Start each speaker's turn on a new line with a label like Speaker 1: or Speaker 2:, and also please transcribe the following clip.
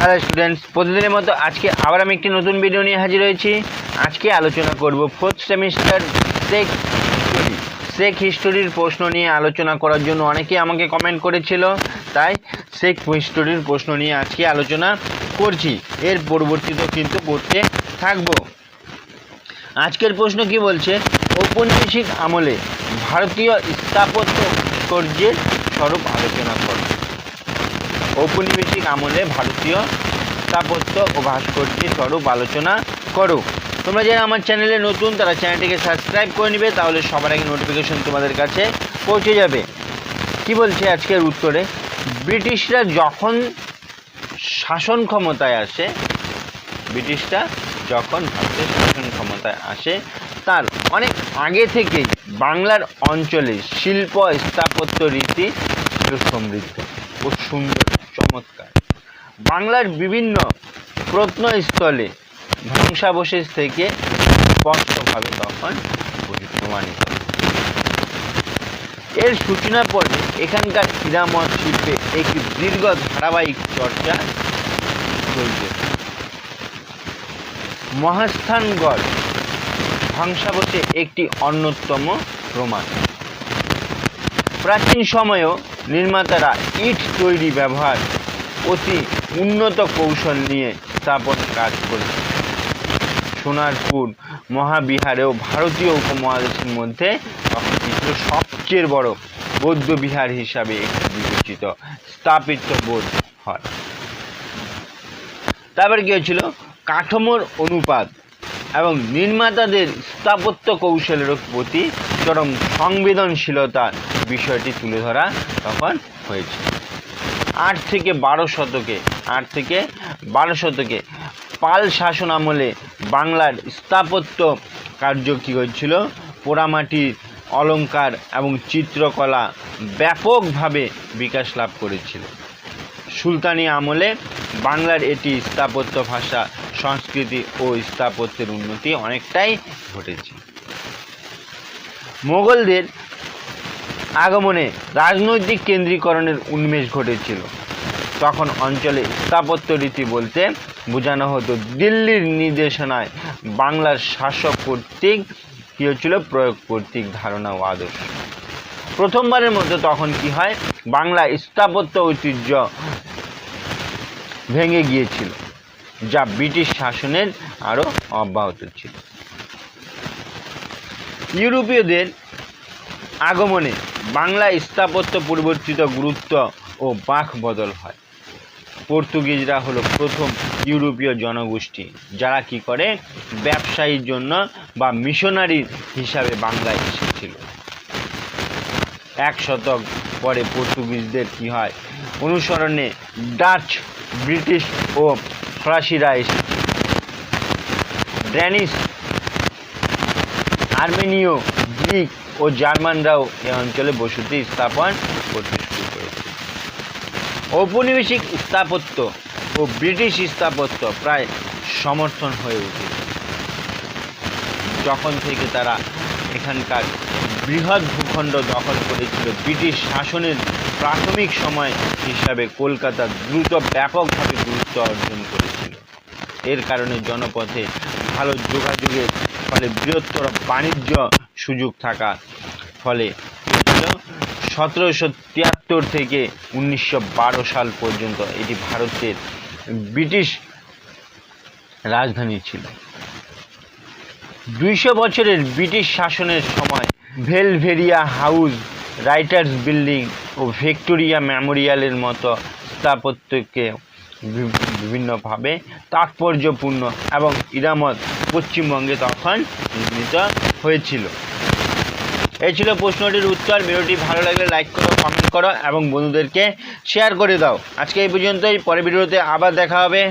Speaker 1: Hello students, প্রতিদিনের মতো আজকে আবার আমি একটি নতুন ভিডিও নিয়ে হাজির হয়েছি। আজকে আলোচনা করব ফোর্থ সেমিস্টার শেখ হিস্টোরির প্রশ্ন নিয়ে আলোচনা করার জন্য অনেকেই আমাকে কমেন্ট করেছিল, তাই শেখ হিস্টোরির প্রশ্ন নিয়ে আজকে আলোচনা করছি। এর পরবর্তীতেও কিন্তু করতে থাকবো। আজকের প্রশ্ন কি বলছে, ঔপনিবেশিক আমলে ভারতীয় স্থাপত্য ভাস্কর্যের স্বরূপ আলোচনা করো। ঔপনিবেশিক আমলে ভারতীয় স্থাপত্য ও ভাস্কর্যের স্বরূপ আলোচনা করো। তোমরা যারা আমার চ্যানেলে নতুন তারা চ্যানেলটিকে সাবস্ক্রাইব করে নেবে, তাহলে সবার আগে নোটিফিকেশন তোমাদের কাছে পৌঁছে যাবে। কি বলছে আজকের উত্তরে, ব্রিটিশরা যখন শাসন ক্ষমতায় আসে, ভারতের শাসন ক্ষমতায় আসে তার অনেক আগে থেকেই বাংলার অঞ্চলে শিল্প স্থাপত্য রীতি সমৃদ্ধ ও সুন্দর চমৎকার। বাংলার বিভিন্ন প্রত্নস্থলে ধ্বংসাবশেষ থেকে স্পষ্টভাবে তখন প্রমাণিত। এর সূচনা পরে এখানকার হীরামঠ শিল্পে একটি দীর্ঘ ধারাবাহিক চর্চা চলছে। মহাস্থানগড় ধ্বংসাবশেষ একটি অন্যতম প্রমাণ। প্রাচীন সময়েও নির্মাতারা ইট তৈরি ব্যবহার অতি উন্নত কৌশল নিয়ে স্থাপন কাজ করেছে। সোনারপুর মহাবিহারেও ভারতীয় উপমহাদেশের মধ্যে তখন ছিল সবচেয়ে বড় বৌদ্ধ বিহার হিসাবে একটি বিবেচিত স্থাপিত বোধ হয়। তারপরে কি হয়েছিল, কাঠামোর অনুপাত এবং নির্মাতাদের স্থাপত্য কৌশলের প্রতি চরম সংবেদনশীলতার বিষয়টি তুলে ধরা তখন হয়েছে। 8 থেকে 12 শতকে পাল শাসন আমলে বাংলার স্থাপত্য কার্য কী হয়েছিল, পোড়ামাটির অলঙ্কার এবং চিত্রকলা ব্যাপকভাবে বিকাশ লাভ করেছিল। সুলতানি আমলে বাংলার এটি স্থাপত্য ভাষা সংস্কৃতি ও স্থাপত্যের উন্নতি অনেকটাই ঘটেছে। মোগলদের আগমনে রাজনৈতিক কেন্দ্রীকরণের উন্মেষ ঘটেছিল। তখন অঞ্চলে স্থাপত্য রীতি বলতে বোঝানো হতো দিল্লির নির্দেশনায় বাংলার শাসক কর্তৃক কী হচ্ছিল, প্রয়োগ কর্তৃক ধারণা ও আদর্শ। প্রথমবারের মধ্যে তখন কি হয়, বাংলা স্থাপত্য ঐতিহ্য ভেঙে গিয়েছিল, যা ব্রিটিশ শাসনের আরও অব্যাহত ছিল। ইউরোপীয়দের আগমনে বাংলা স্থাপত্য পরিবর্তিত গুরুত্ব ও বাঁক বদল হয়। পর্তুগিজরা হলো প্রথম ইউরোপীয় জনগোষ্ঠী যারা কি করে, ব্যবসায়ীর জন্য বা মিশনারি হিসাবে বাংলায় এসেছিল। 1 শতক পরে পর্তুগিজদের কি হয়, অনুসরণে ডাচ, ব্রিটিশ ও ফরাসিরা এসেছে। ড্যানিশ, আর্মেনীয়, গ্রিক ও জার্মানরাও এই অঞ্চলে বসতি স্থাপন করতে শুরু করেছে। ঔপনিবেশিক স্থাপত্য ও ব্রিটিশ স্থাপত্য প্রায় সমর্থন হয়ে উঠেছে যখন থেকে তারা এখানকার বৃহৎ ভূখণ্ড দখল করেছিল। ব্রিটিশ শাসনের প্রাথমিক সময় হিসাবে কলকাতা দ্রুত ব্যাপকভাবে গুরুত্ব অর্জন করেছিল। এর কারণে জনপথে ভালো যোগাযোগের ফলে বৃহত্তর বাণিজ্য সুযোগ থাকা ফলে 1773 থেকে 1912 সাল পর্যন্ত এটি ভারতের ব্রিটিশ রাজধানী ছিল। 200 বছরের ব্রিটিশ শাসনের সময় বেলভেরিয়া হাউস, রাইটার্স বিল্ডিং ও ভিক্টোরিয়া মেমোরিয়ালের মতো স্থাপত্যকে বিভিন্নভাবে তাৎপর্যপূর্ণ এবং ইরামত পশ্চিমবঙ্গে তখন নির্মিত হয়েছিল। এই ছিল প্রশ্নটির উত্তর। ভিডিওটি ভালো লাগলে লাইক করো, কমেন্ট করো এবং বন্ধুদেরকে শেয়ার করে দাও। আজকে এই পর্যন্তই, পরের ভিডিওতে আবার দেখা হবে।